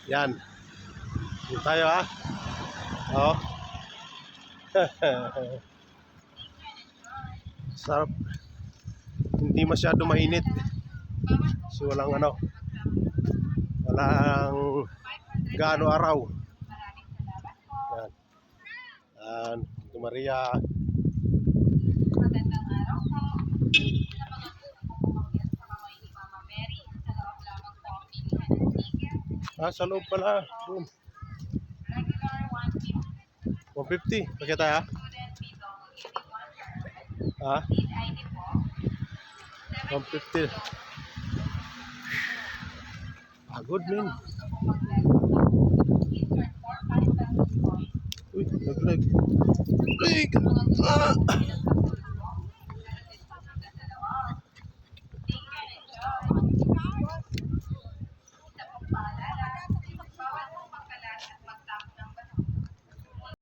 Yan. Dito tayo ha. Oo. Sarap. Hindi masyado mainit. So walang walang gaano araw. Yan. Yan. Ito Maria. Magandang araw po. Sa mga pumapagyan sa mga ni Mama Mary, sa loob lamang po ang pilihan ng ticket. Sa loob pala. Boom. Regular 150. 150. Pakita ha. Student PW81. Ha? Lead ID po. 150. Pagod min. Gusto po mag-register. Insert 4 5 pesos coin. Uy, naglag. Ay! Mga gusto po